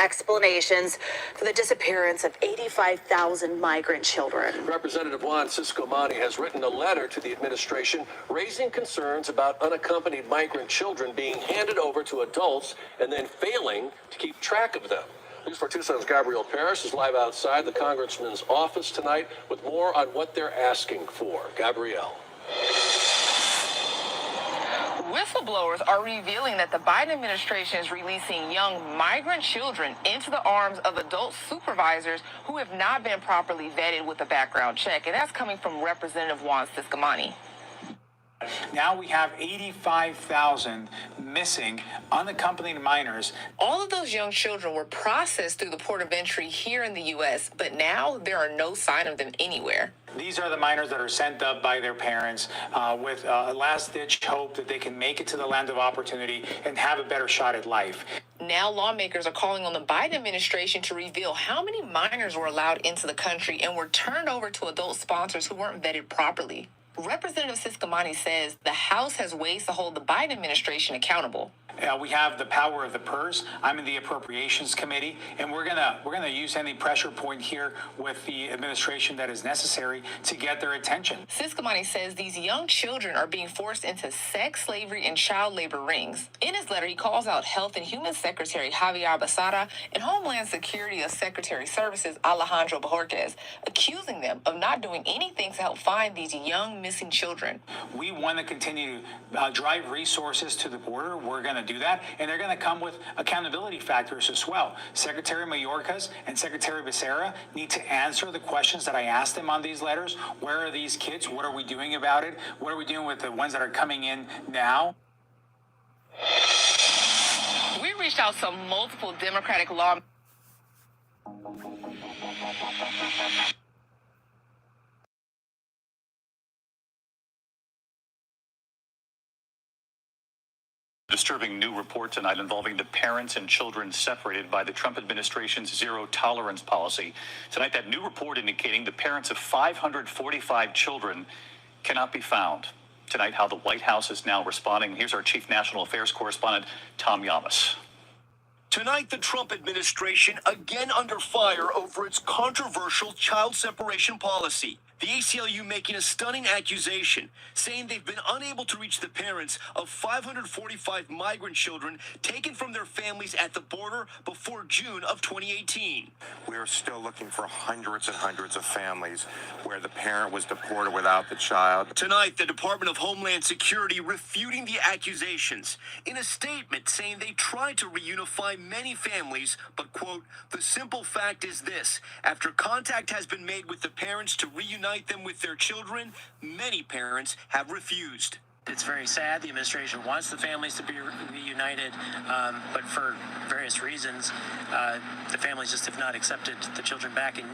explanations for the disappearance of 85,000 migrant children. Representative Juan Ciscomani has written a letter to the administration raising concerns about unaccompanied migrant children being handed over to adults and then failing to keep track of them. News 4 Tucson's Gabrielle Parrish is live outside the congressman's office tonight with more on what they're asking for. Gabrielle. Whistleblowers are revealing that the Biden administration is releasing young migrant children into the arms of adult supervisors who have not been properly vetted with a background check. And that's coming from Representative Juan Ciscomani. Now we have 85,000 missing unaccompanied minors. All of those young children were processed through the port of entry here in the U.S., but now there are no sign of them anywhere. These are the minors that are sent up by their parents with a last-ditch hope that they can make it to the land of opportunity and have a better shot at life. Now lawmakers are calling on the Biden administration to reveal how many minors were allowed into the country and were turned over to adult sponsors who weren't vetted properly. Representative Ciscomani says the House has ways to hold the Biden administration accountable. We have the power of the purse. I'm in the Appropriations Committee, and we're gonna use any pressure point here with the administration that is necessary to get their attention. Ciscomani says these young children are being forced into sex slavery and child labor rings. In his letter, he calls out Health and Human Secretary Javier Basara and Homeland Security Secretary Services Alejandro Bojorquez, accusing them of not doing anything to help find these young missing children. We want to continue to drive resources to the border. We're going to do that, and they're going to come with accountability factors as well. Secretary Mayorkas and Secretary Becerra need to answer the questions that I asked them on these letters. Where are these kids? What are we doing about it? What are we doing with the ones that are coming in now? We reached out to multiple Democratic law. Disturbing new report tonight involving the parents and children separated by the Trump administration's zero tolerance policy. Tonight, that new report indicating the parents of 545 children cannot be found. Tonight, how the White House is now responding. Here's our chief national affairs correspondent, Tom Yamas. Tonight, the Trump administration again under fire over its controversial child separation policy. The ACLU making a stunning accusation, saying they've been unable to reach the parents of 545 migrant children taken from their families at the border before June of 2018. We're still looking for hundreds and hundreds of families where the parent was deported without the child. Tonight, the Department of Homeland Security refuting the accusations in a statement saying they tried to reunify many families, but, quote, the simple fact is this: after contact has been made with the parents to reunite them with their children, many parents have refused. It's very sad. The administration wants the families to be reunited, but for various reasons, the families just have not accepted the children back in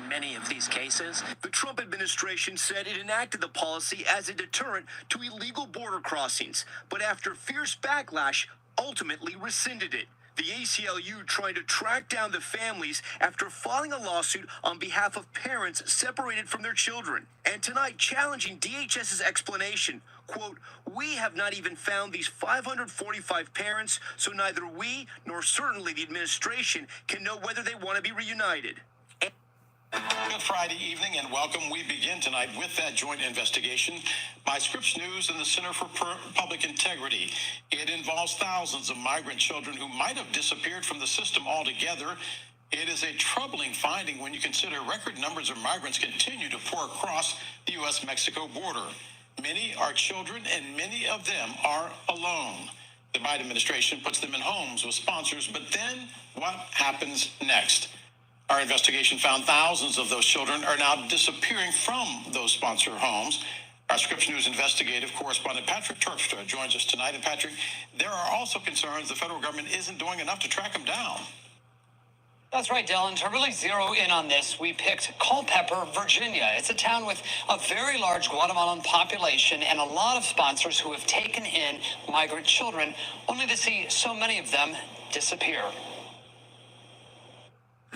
many of these cases. The Trump administration said it enacted the policy as a deterrent to illegal border crossings, but after fierce backlash, ultimately rescinded it. The ACLU trying to track down the families after filing a lawsuit on behalf of parents separated from their children. And tonight challenging DHS's explanation, quote, we have not even found these 545 parents, so neither we nor certainly the administration can know whether they want to be reunited. Good Friday evening and welcome. We begin tonight with that joint investigation by Scripps News and the Center for Public Integrity. It involves thousands of migrant children who might have disappeared from the system altogether. It is a troubling finding when you consider record numbers of migrants continue to pour across the U.S.-Mexico border. Many are children and many of them are alone. The Biden administration puts them in homes with sponsors, but then what happens next? Our investigation found thousands of those children are now disappearing from those sponsor homes. Our Scripps News investigative correspondent Patrick Terpstra joins us tonight. And Patrick, there are also concerns the federal government isn't doing enough to track them down. That's right, Dylan. To really zero in on this, we picked Culpeper, Virginia. It's a town with a very large Guatemalan population and a lot of sponsors who have taken in migrant children, only to see so many of them disappear.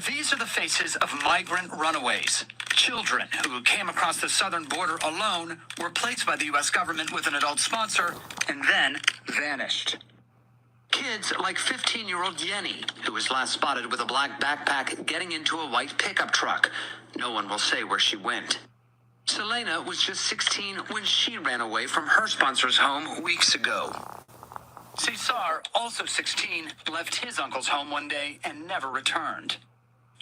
These are the faces of migrant runaways. Children who came across the southern border alone were placed by the U.S. government with an adult sponsor and then vanished. Kids like 15-year-old Yenny, who was last spotted with a black backpack getting into a white pickup truck. No one will say where she went. Selena was just 16 when she ran away from her sponsor's home weeks ago. Cesar, also 16, left his uncle's home one day and never returned.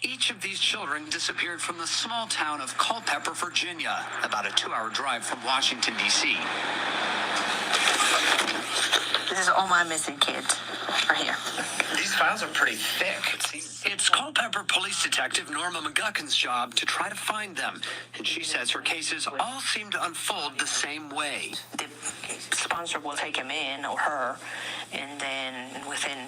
Each of these children disappeared from the small town of Culpeper, Virginia, about a 2-hour drive from Washington, D.C. This is all my missing kids right here. These files are pretty thick. It's Culpeper Police Detective Norma McGuckin's job to try to find them, and she says her cases all seem to unfold the same way. The sponsor will take him in, or her, and then within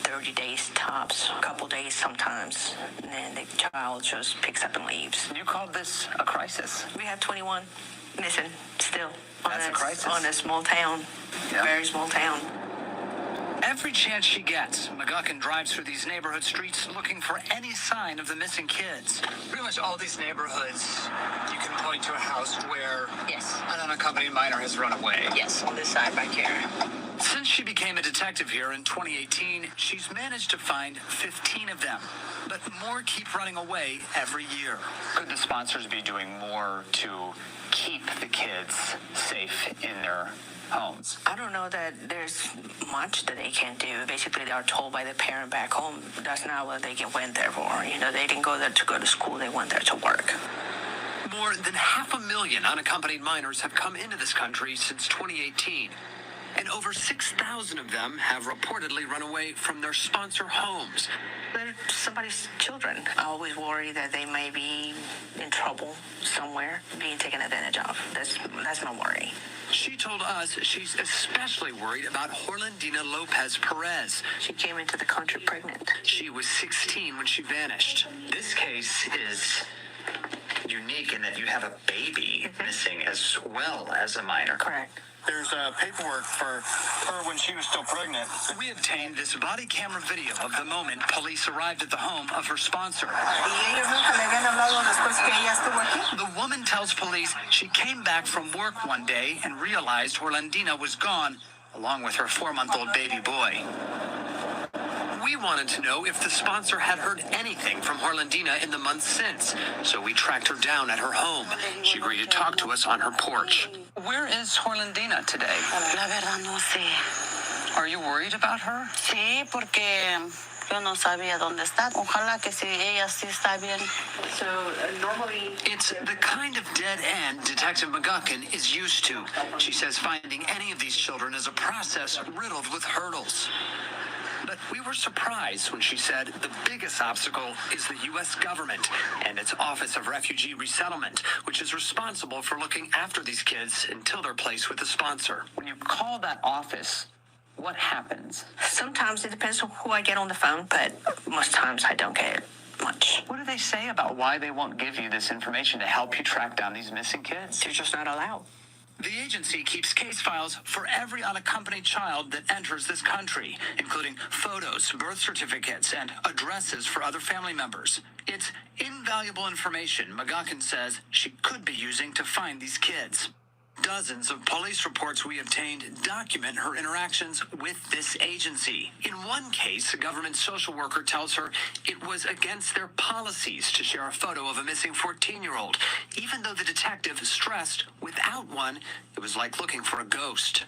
30 days tops, a couple days sometimes, and then the child just picks up and leaves. You called this a crisis? We have 21 missing still. That's a crisis. On a small town, very small town. Every chance she gets, McGuckin drives through these neighborhood streets looking for any sign of the missing kids. Pretty much all these neighborhoods, you can point to a house where Yes. an unaccompanied minor has run away. Yes, on this side back here. Since she became a detective here in 2018, she's managed to find 15 of them. But more keep running away every year. Could the sponsors be doing more to keep the kids safe in their homes? I don't know that there's much that they can do. Basically, they are told by the parent back home that's not what they went there for. You know, they didn't go there to go to school. They went there to work. More than 500,000 unaccompanied minors have come into this country since 2018. And over 6,000 of them have reportedly run away from their sponsor homes. They're somebody's children. I always worry that they may be in trouble somewhere, being taken advantage of. That's my worry. She told us she's especially worried about Horlandina Lopez Perez. She came into the country pregnant. She was 16 when she vanished. This case is unique in that you have a baby missing as well as a minor. Correct. There's paperwork for her when she was still pregnant. We obtained this body camera video of the moment police arrived at the home of her sponsor. The woman tells police she came back from work one day and realized Orlandina was gone, along with her 4-month-old baby boy. We wanted to know if the sponsor had heard anything from Orlandina in the months since, so we tracked her down at her home. She agreed to talk to us on her porch. Where is Orlandina today? La verdad no sé. Are you worried about her? Sí, porque yo no sabía dónde está. Ojalá que si ella sí está bien. So normally, It's the kind of dead end Detective McGuckin is used to. She says finding any of these children is a process riddled with hurdles. But we were surprised when she said the biggest obstacle is the U.S. government and its Office of Refugee Resettlement, which is responsible for looking after these kids until they're placed with a sponsor. When you call that office, what happens? sometimes it depends on who I get on the phone, but most times I don't get much. What do they say about why they won't give you this information to help you track down these missing kids? They're just not allowed. The agency keeps case files for every unaccompanied child that enters this country, including photos, birth certificates, and addresses for other family members. It's invaluable information McGuckin says she could be using to find these kids. Dozens of police reports we obtained document her interactions with this agency. In one case, a government social worker tells her it was against their policies to share a photo of a missing 14-year-old, even though the detective stressed without one, it was like looking for a ghost.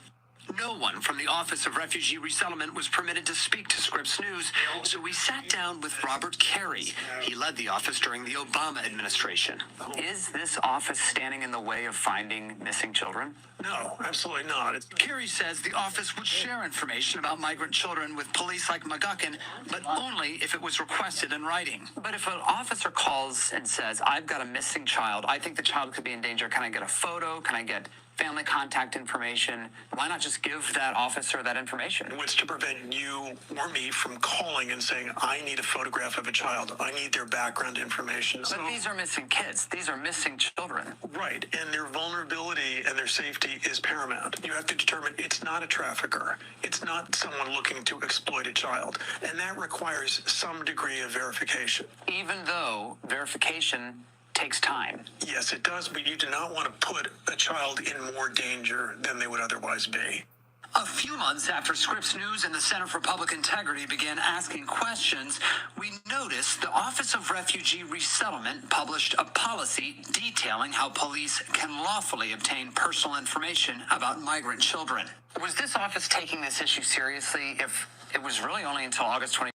No one from the Office of Refugee Resettlement was permitted to speak to Scripps News, so we sat down with Robert Carey. He led the office during the Obama administration. Is this office standing in the way of finding missing children? No, absolutely not. Carey says the office would share information about migrant children with police like McGuckin, but only if it was requested in writing. But if an officer calls and says, I've got a missing child, I think the child could be in danger, can I get a photo? Can I get family contact information? Why not just give that officer that information? What's to prevent you or me from calling and saying, I need a photograph of a child. I need their background information. But these are missing kids. These are missing children. Right, and their vulnerability and their safety is paramount. You have to determine it's not a trafficker. It's not someone looking to exploit a child, and that requires some degree of verification. Even though verification takes time. Yes, it does, but you do not want to put a child in more danger than they would otherwise be. A few months after Scripps News and the Center for Public Integrity began asking questions, we noticed the Office of Refugee Resettlement published a policy detailing how police can lawfully obtain personal information about migrant children. Was this office taking this issue seriously if it was really only until August 20?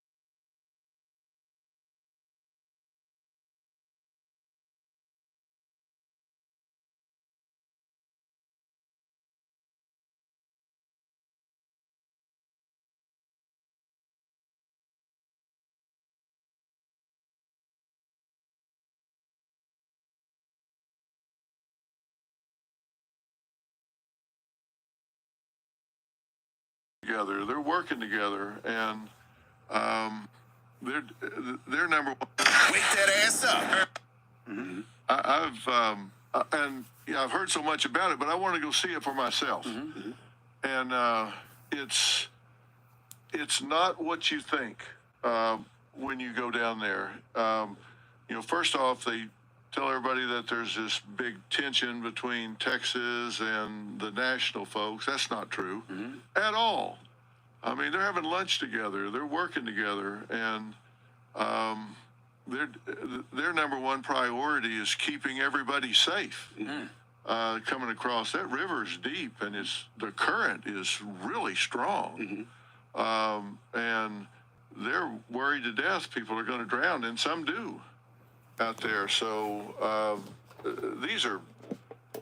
Together, they're working together, and they're number one. Wake that ass up. I've heard so much about it, but I want to go see it for myself. And it's not what you think when you go down there. First off, they tell everybody that there's this big tension between Texas and the national folks. That's not true at all. I mean, they're having lunch together. They're working together, and their number one priority is keeping everybody safe. Coming across that river is deep, and the current is really strong, and they're worried to death people are going to drown, and some do out there. So these are,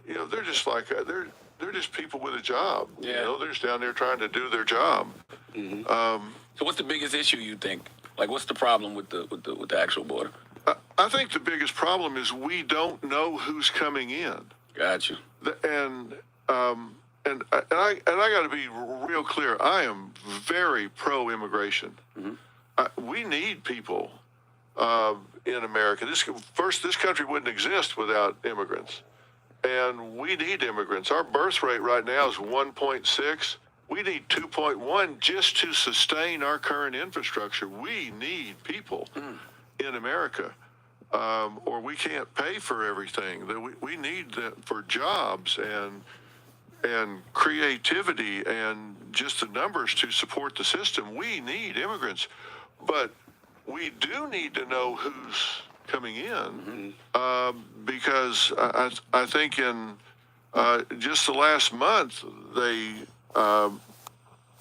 they're just like they're just people with a job. Yeah. They're just down there trying to do their job. So what's the biggest issue you think? Like, what's the problem with the actual border? I think the biggest problem is we don't know who's coming in. Got you. And I got to be real clear. I am very pro-immigration. We need people in America. This country wouldn't exist without immigrants, and we need immigrants. Our birth rate right now is 1.6. We need 2.1 just to sustain our current infrastructure. We need people in America, or we can't pay for everything. We need that for jobs and creativity and just the numbers to support the system. We need immigrants, but we do need to know who's coming in because I think in just the last month they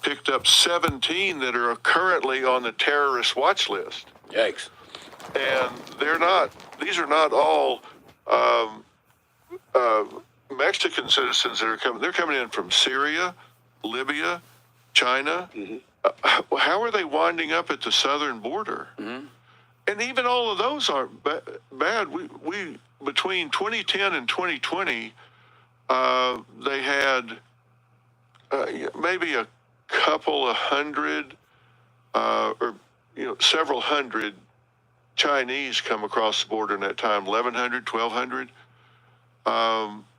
picked up 17 that are currently on the terrorist watch list. Yikes. And these are not all Mexican citizens that are coming. They're coming in from Syria, Libya, China. How are they winding up at the southern border? And even all of those aren't bad. We between 2010 and 2020, they had maybe a couple of hundred or several hundred Chinese come across the border in that time, 1,100, 1,200.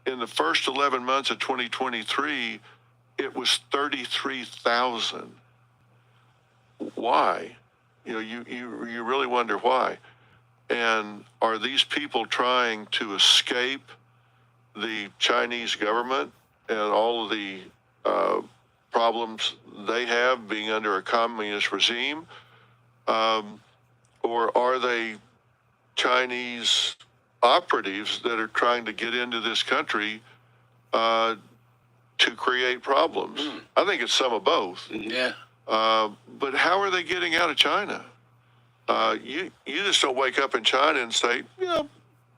In the first 11 months of 2023, it was 33,000. Why? You really wonder why. And are these people trying to escape the Chinese government and all of the problems they have being under a communist regime? Or are they Chinese operatives that are trying to get into this country to create problems? I think it's some of both. Yeah. But how are they getting out of China? You just don't wake up in China and say,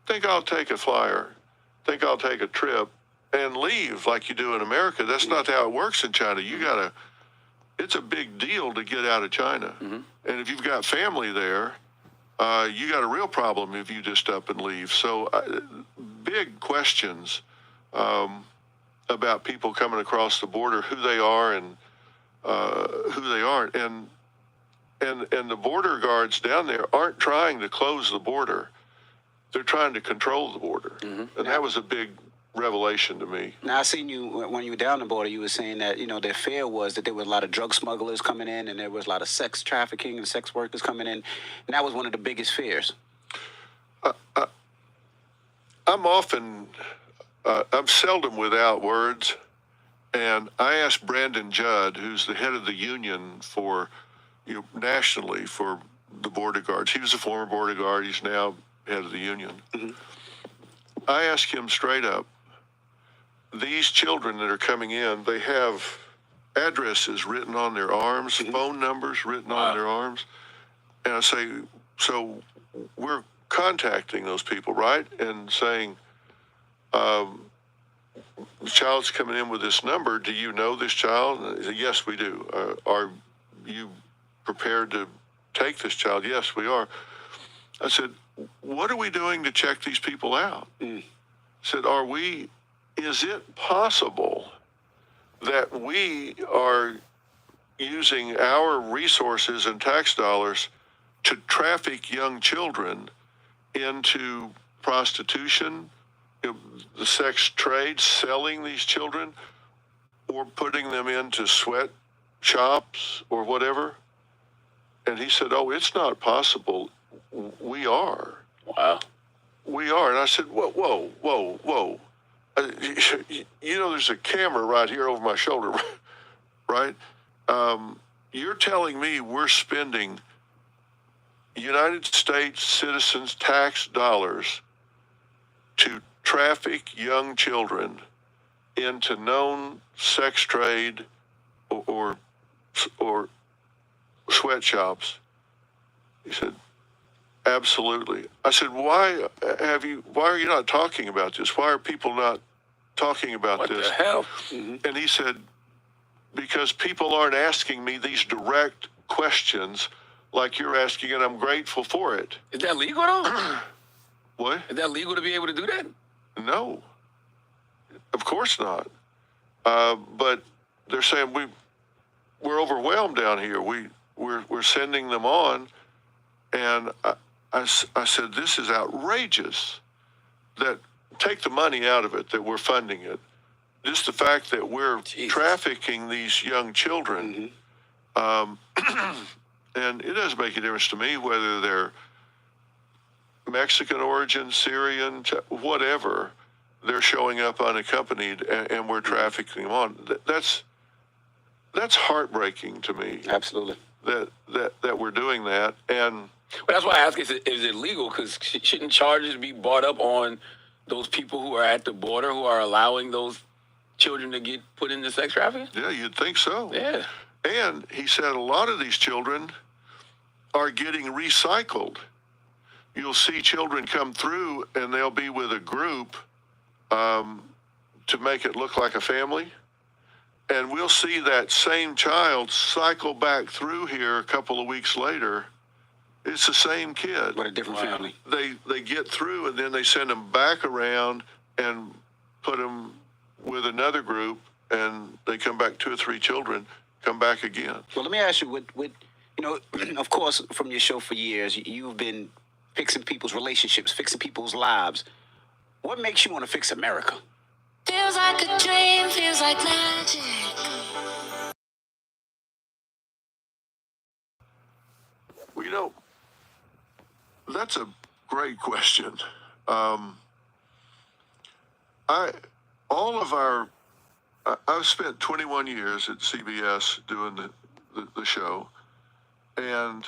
think I'll take a flyer, think I'll take a trip, and leave like you do in America. That's not how it works in China. It's a big deal to get out of China. And if you've got family there, you got a real problem if you just up and leave. So big questions about people coming across the border, who they are and who they aren't. And the border guards down there aren't trying to close the border. They're trying to control the border. And that was a big revelation to me. Now, I seen you, when you were down the border, you were saying that, their fear was that there were a lot of drug smugglers coming in and there was a lot of sex trafficking and sex workers coming in. And that was one of the biggest fears. I'm seldom without words. And I asked Brandon Judd, who's the head of the union for, nationally for the border guards. He was a former border guard. He's now head of the union. I asked him straight up, these children that are coming in, they have addresses written on their arms, phone numbers written on their arms. And I say, so we're contacting those people, right? And saying, the child's coming in with this number. Do you know this child? And I said, yes, we do. Are you prepared to take this child? Yes, we are. I said, what are we doing to check these people out? I said, is it possible that we are using our resources and tax dollars to traffic young children into prostitution, the sex trade, selling these children, or putting them into sweat shops or whatever? And he said, oh, it's not possible. We are. Wow. We are. And I said, whoa. There's a camera right here over my shoulder, right? You're telling me we're spending United States citizens' tax dollars to traffic young children into known sex trade or sweatshops? He said, absolutely. I said, why are you not talking about this? Why are people not talking about this? What the hell? And he said, because people aren't asking me these direct questions like you're asking, and I'm grateful for it. Is that legal though? What? Is that legal to be able to do that? No, of course not. But they're saying we're overwhelmed down here. We're sending them on, and I said, this is outrageous. That take the money out of it, that we're funding it. Just the fact that we're trafficking these young children, and it doesn't make a difference to me whether they're Mexican origin, Syrian, whatever. They're showing up unaccompanied, and we're trafficking them on. That's heartbreaking to me. Absolutely. That we're doing that, and. But that's why I ask: is it legal? Because shouldn't charges be brought up on those people who are at the border who are allowing those children to get put into sex trafficking? Yeah, you'd think so. Yeah. And he said a lot of these children are getting recycled. You'll see children come through, and they'll be with a group to make it look like a family. And we'll see that same child cycle back through here a couple of weeks later. It's the same kid. But a different family. They get through, and then they send them back around and put them with another group, and they come back, 2 or 3 children come back again. Well, let me ask you, of course, from your show for years, you've been fixing people's relationships, fixing people's lives. What makes you want to fix America? Feels like a dream, feels like magic. Well, that's a great question. I've spent 21 years at CBS doing the show, and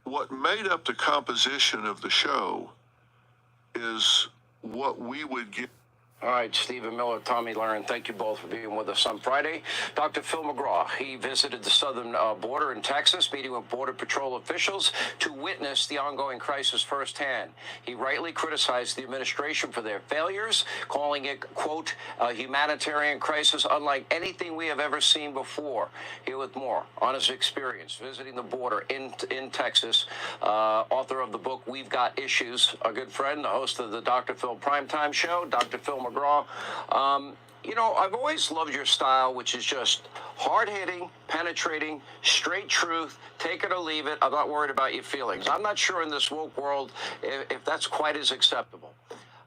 what made up the composition of the show is what we would get. All right, Stephen Miller, Tommy Lahren, thank you both for being with us on Friday. Dr. Phil McGraw, he visited the southern border in Texas, meeting with Border Patrol officials to witness the ongoing crisis firsthand. He rightly criticized the administration for their failures, calling it, quote, a humanitarian crisis unlike anything we have ever seen before. Here with more on his experience visiting the border in Texas, author of the book, We've Got Issues, a good friend, the host of the Dr. Phil Primetime Show, Dr. Phil McGraw. I've always loved your style, which is just hard-hitting, penetrating, straight truth, take it or leave it. I'm not worried about your feelings. I'm not sure in this woke world if that's quite as acceptable.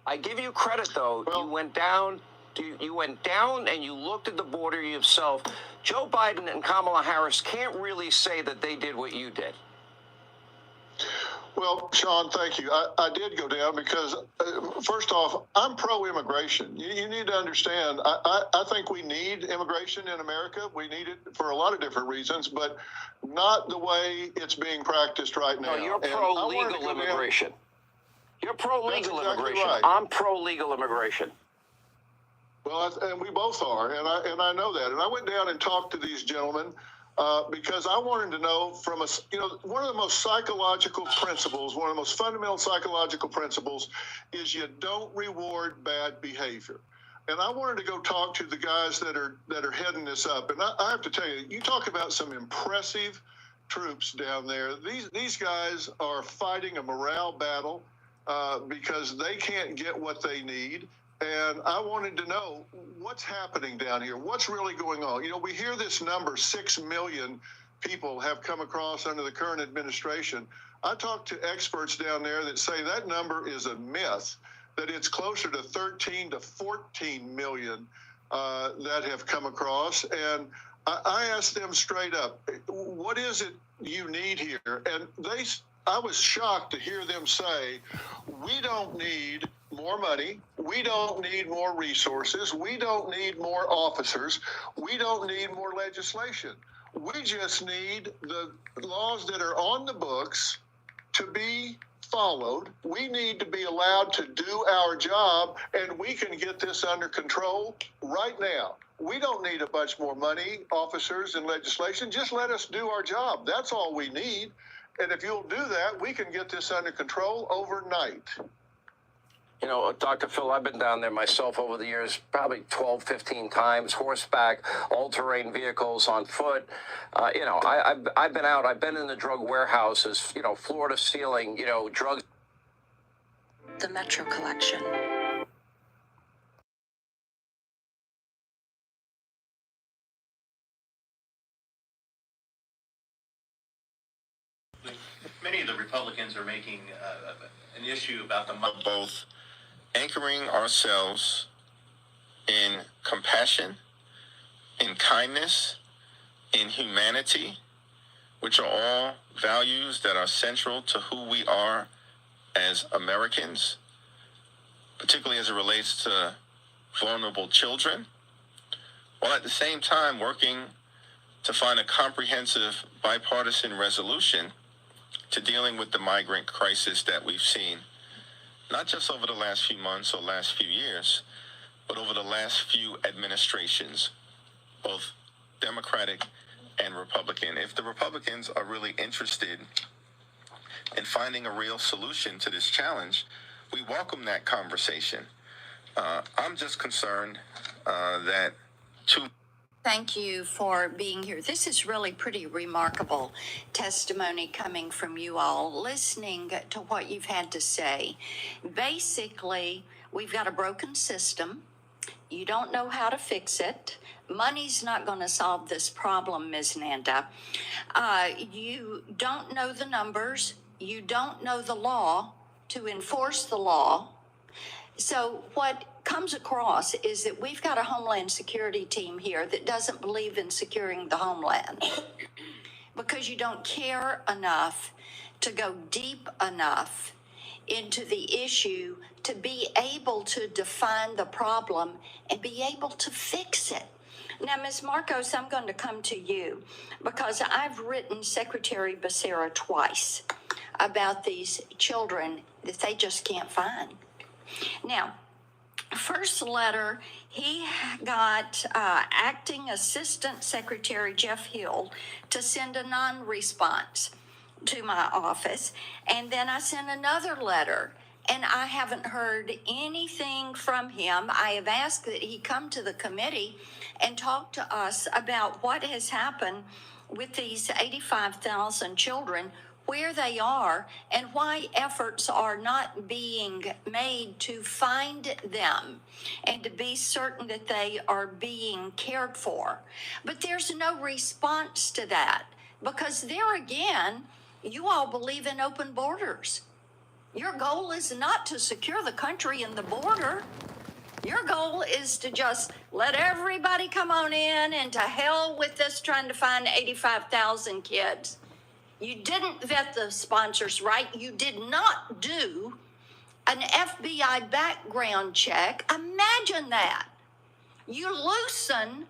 I give you credit, though. You went down and you looked at the border yourself. Joe Biden and Kamala Harris can't really say that they did what you did. Well, Sean, thank you. I did go down because, first off, I'm pro-immigration. You need to understand, I think we need immigration in America. We need it for a lot of different reasons, but not the way it's being practiced right now. No, you're And pro-legal immigration. You're pro-legal immigration. Right. I'm pro-legal immigration. Well, and we both are, and I know that. And I went down and talked to these gentlemen because I wanted to know from us, one of the most psychological principles, one of the most fundamental psychological principles is you don't reward bad behavior. And I wanted to go talk to the guys that are heading this up. And I have to tell you, you talk about some impressive troops down there. These guys are fighting a morale battle because they can't get what they need. And I wanted to know what's happening down here. What's really going on? We hear this number, 6 million people have come across under the current administration. I talked to experts down there that say that number is a myth, that it's closer to 13 to 14 million that have come across. And I asked them straight up, what is it you need here? And I was shocked to hear them say, we don't need more money. We don't need more resources. We don't need more officers. We don't need more legislation. We just need the laws that are on the books to be followed. We need to be allowed to do our job, and we can get this under control right now. We don't need a bunch more money, officers, and legislation. Just let us do our job. That's all we need. And if you'll do that, we can get this under control overnight. Dr. Phil, I've been down there myself over the years, probably 12, 15 times, horseback, all-terrain vehicles, on foot. I've been out. I've been in the drug warehouses, floor to ceiling, drugs. The Metro Collection. Many of the Republicans are making an issue about both anchoring ourselves in compassion, in kindness, in humanity, which are all values that are central to who we are as Americans, particularly as it relates to vulnerable children, while at the same time working to find a comprehensive bipartisan resolution to dealing with the migrant crisis that we've seen, not just over the last few months or last few years, but over the last few administrations, both Democratic and Republican. If the Republicans are really interested in finding a real solution to this challenge, we welcome that conversation. I'm just concerned that Thank you for being here. This is really pretty remarkable testimony coming from you all, listening to what you've had to say. Basically, we've got a broken system. You don't know how to fix it. Money's not going to solve this problem, Ms. Nanda. You don't know the numbers. You don't know the law to enforce the law. So what comes across is that we've got a Homeland Security team here that doesn't believe in securing the homeland because you don't care enough to go deep enough into the issue to be able to define the problem and be able to fix it. Now, Ms. Marcos, I'm going to come to you because I've written Secretary Becerra twice about these children that they just can't find. Now, first letter, he got Acting Assistant Secretary Jeff Hill to send a non-response to my office. And then I sent another letter, and I haven't heard anything from him. I have asked that he come to the committee and talk to us about what has happened with these 85,000 children, where they are, and why efforts are not being made to find them and to be certain that they are being cared for. But there's no response to that because there again, you all believe in open borders. Your goal is not to secure the country and the border. Your goal is to just let everybody come on in and to hell with us trying to find 85,000 kids. You didn't vet the sponsors right. You did not do an FBI background check. Imagine that. You loosen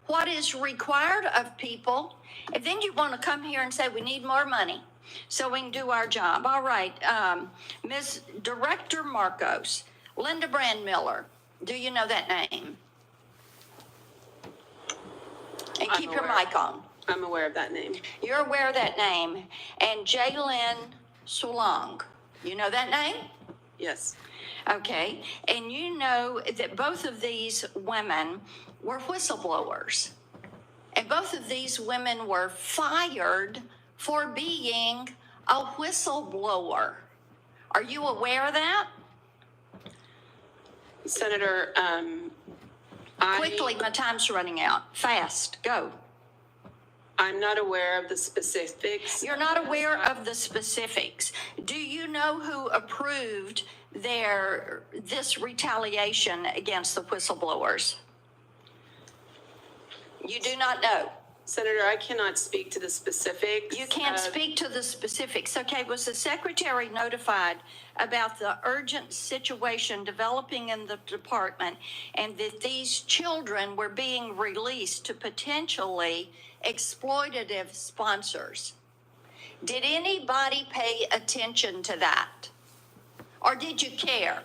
what is required of people, and then you want to come here and say we need more money so we can do our job. All right, Ms. Director Marcos, Linda Brandmiller, do you know that name? And keep your mic on. I'm aware of that name. You're aware of that name. And Jaylyn Sulong, you know that name? Yes. Okay, and you know that both of these women were whistleblowers. And both of these women were fired for being a whistleblower. Are you aware of that? Senator, Quickly, my time's running out. Fast, go. I'm not aware of the specifics. You're not aware of the specifics. Do you know who approved this retaliation against the whistleblowers? You do not know. Senator, I cannot speak to the specifics. You can't speak to the specifics. Okay, was the secretary notified about the urgent situation developing in the department and that these children were being released to potentially exploitative sponsors? Did anybody pay attention to that? Or did you care?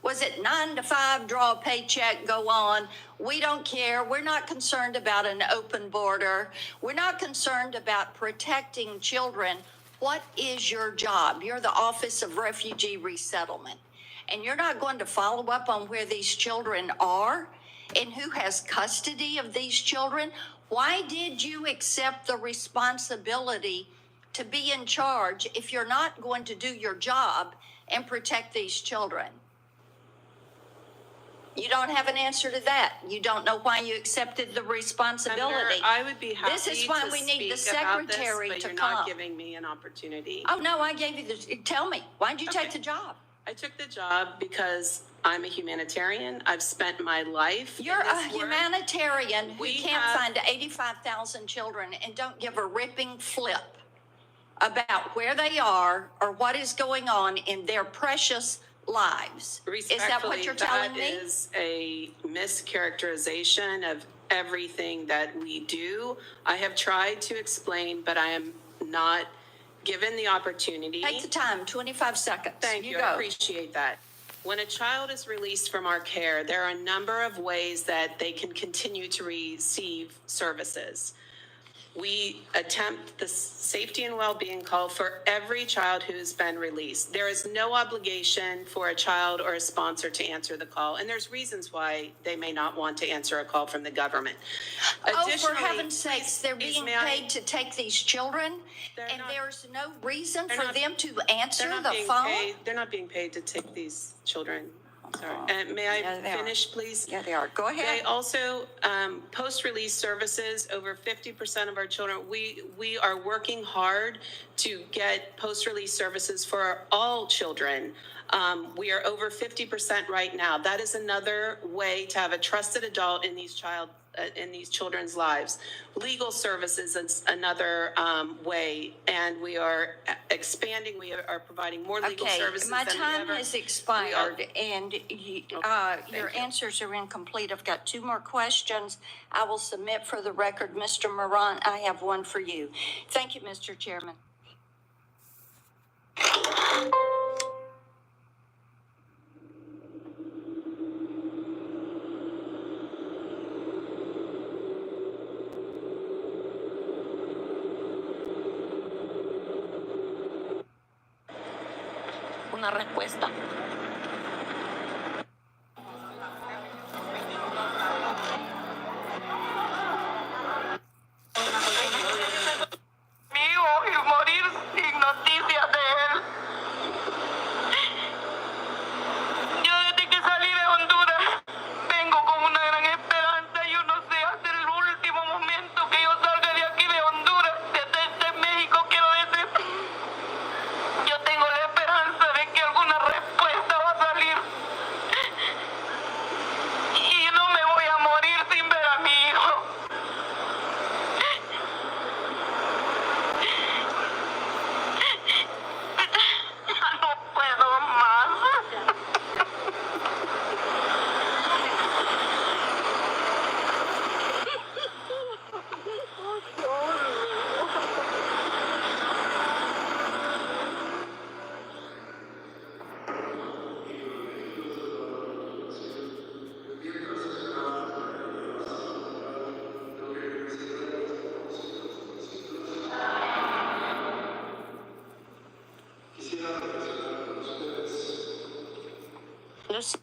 Was it 9 to 5, draw a paycheck, go on? We don't care. We're not concerned about an open border. We're not concerned about protecting children. What is your job? You're the Office of Refugee Resettlement. And you're not going to follow up on where these children are and who has custody of these children? Why did you accept the responsibility to be in charge if you're not going to do your job and protect these children? You don't have an answer to that. You don't know why you accepted the responsibility. Senator, I would be happy This is why to we need the speak about secretary this, but to you're come. not giving me an opportunity. Oh, no, I gave you the, tell me, why did you take the job? I took the job because I'm a humanitarian. I've spent my life. You're in a this work. humanitarian who We can't have- find 85,000 children and don't give a ripping flip about where they are or what is going on in their precious lives. Is that what you're telling me? That is a mischaracterization of everything that we do. I have tried to explain, but I am not given the opportunity. Take the time, 25 seconds. Thank you. go. I appreciate that. When a child is released from our care, there are a number of ways that they can continue to receive services. We attempt the safety and well-being call for every child who's been released. There is no obligation for a child or a sponsor to answer the call, and there's reasons why they may not want to answer a call from the government. Oh, for Additionally, heaven's sakes, they're please, being may I- paid to take these children, and there's no reason they're for not- them to they're answer not the being phone? paid- They're not being paid to take these children. Sorry. And may I Yeah, they are. finish, please? Yeah, they are. Go ahead. They also, post-release services, over 50% of our children, we are working hard to get post-release services for all children. We are over 50% right now. That is another way to have a trusted adult in these children's lives. Legal services is another way, and we are expanding. We are providing more legal services my than we time ever. has expired, and your answers are incomplete. I've got 2 more questions. I will submit for the record. Mr. Moran, I have one for you. Thank you, Mr. Chairman. Una respuesta. Y morir sin noticias de él. Yo desde que salí de Honduras vengo con una gran esperanza. Yo no sé, hasta el último momento que yo salga de aquí de Honduras, desde México, quiero decir, yo tengo la esperanza de que alguna respuesta va Lucy.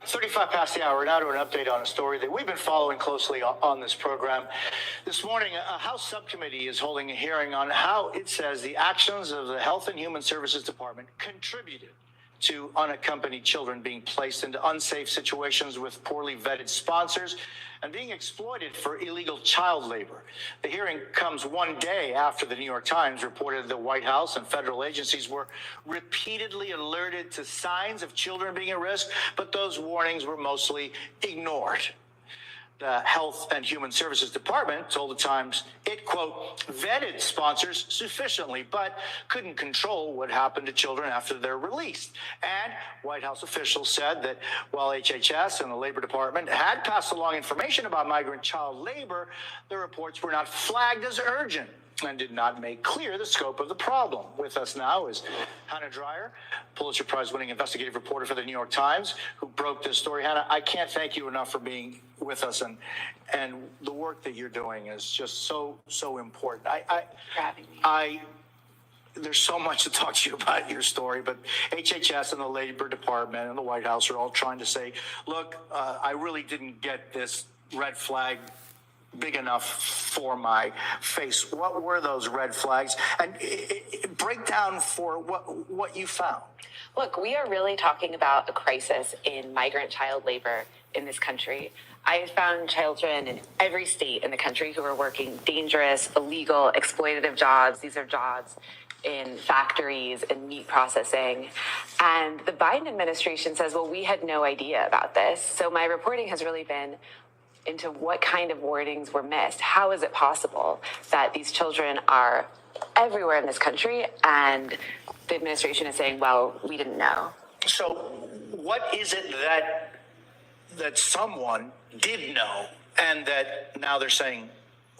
35 past the hour. Now to an update on a story that we've been following closely on this program. This morning, a House subcommittee is holding a hearing on how it says the actions of the Health and Human Services Department contributed to unaccompanied children being placed into unsafe situations with poorly vetted sponsors and being exploited for illegal child labor. The hearing comes one day after the New York Times reported the White House and federal agencies were repeatedly alerted to signs of children being at risk, but those warnings were mostly ignored. The Health and Human Services Department told the Times it, quote, vetted sponsors sufficiently, but couldn't control what happened to children after they're released. And White House officials said that while HHS and the Labor Department had passed along information about migrant child labor, the reports were not flagged as urgent and did not make clear the scope of the problem. With us now is Hannah Dreyer, Pulitzer Prize-winning investigative reporter for the New York Times, who broke this story. Hannah, I can't thank you enough for being with us, and the work that you're doing is just so important. There's so much to talk to you about your story, but HHS and the Labor Department and the White House are all trying to say, look, I really didn't get this red flag big enough for my face. What were those red flags? And break down for what you found. Look, we are really talking about a crisis in migrant child labor in this country. I found children in every state in the country who are working dangerous, illegal, exploitative jobs. These are jobs in factories and meat processing. And the Biden administration says, well, we had no idea about this. So my reporting has really been into what kind of warnings were missed. How is it possible that these children are everywhere in this country and the administration is saying, well, we didn't know? So what is it that someone did know and that now they're saying,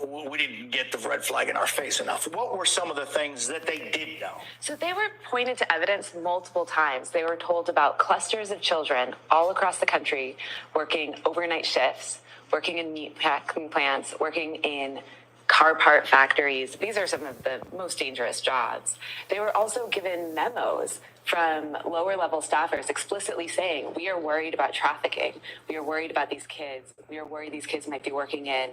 we didn't get the red flag in our face enough? What were some of the things that they did know? So they were pointed to evidence multiple times. They were told about clusters of children all across the country working overnight shifts, working in meat packing plants, working in car part factories. These are some of the most dangerous jobs. They were also given memos from lower level staffers explicitly saying, we are worried about trafficking. We are worried about these kids. We are worried these kids might be working in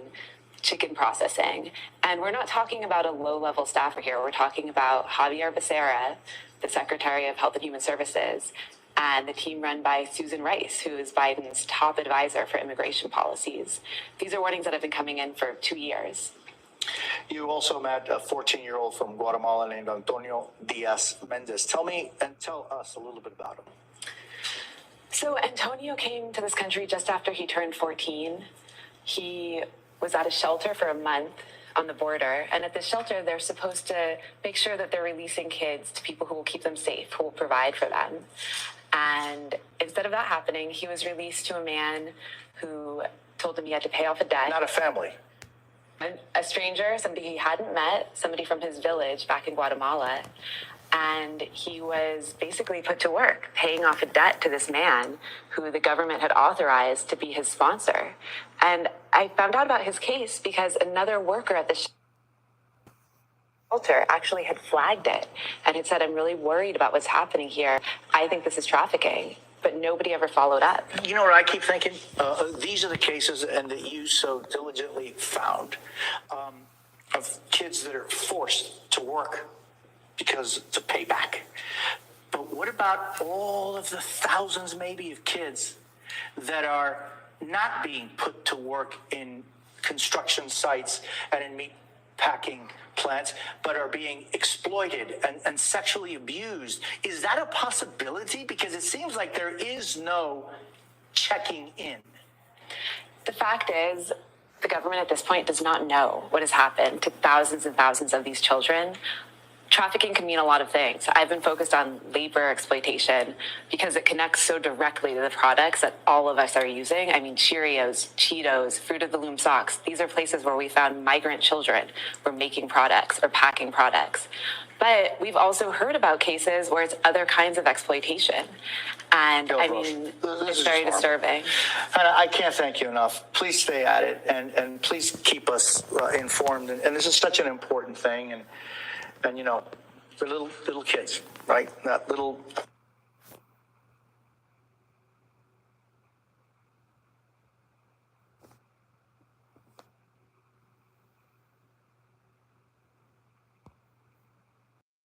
chicken processing. And we're not talking about a low level staffer here. We're talking about Javier Becerra, the Secretary of Health and Human Services, and the team run by Susan Rice, who is Biden's top advisor for immigration policies. These are warnings that have been coming in for 2 years. You also met a 14-year-old from Guatemala named Antonio Diaz Mendez. Tell me and tell us a little bit about him. So Antonio came to this country just after he turned 14. He was at a shelter for a month on the border. And at this shelter, they're supposed to make sure that they're releasing kids to people who will keep them safe, who will provide for them. And instead of that happening, he was released to a man who told him he had to pay off a debt. Not a family. A stranger, somebody he hadn't met, somebody from his village back in Guatemala. And he was basically put to work, paying off a debt to this man who the government had authorized to be his sponsor. And I found out about his case because another worker at the shelter actually had flagged it and had said, I'm really worried about what's happening here. I think this is trafficking. But nobody ever followed up. You know what I keep thinking? These are the cases, and that you so diligently found, of kids that are forced to work because it's a payback. But what about all of the thousands maybe of kids that are not being put to work in construction sites and in meat packing plants, but are being exploited and sexually abused? Is that a possibility? Because it seems like there is no checking in. The fact is, the government at this point does not know what has happened to thousands and thousands of these children. Trafficking can mean a lot of things. I've been focused on labor exploitation because it connects so directly to the products that all of us are using. I mean, Cheerios, Cheetos, Fruit of the Loom socks. These are places where we found migrant children were making products or packing products. But we've also heard about cases where it's other kinds of exploitation. And I mean, it's very disturbing. And I can't thank you enough. Please stay at it and please keep us informed. And this is such an important thing. And you know, they're little kids, right? Not little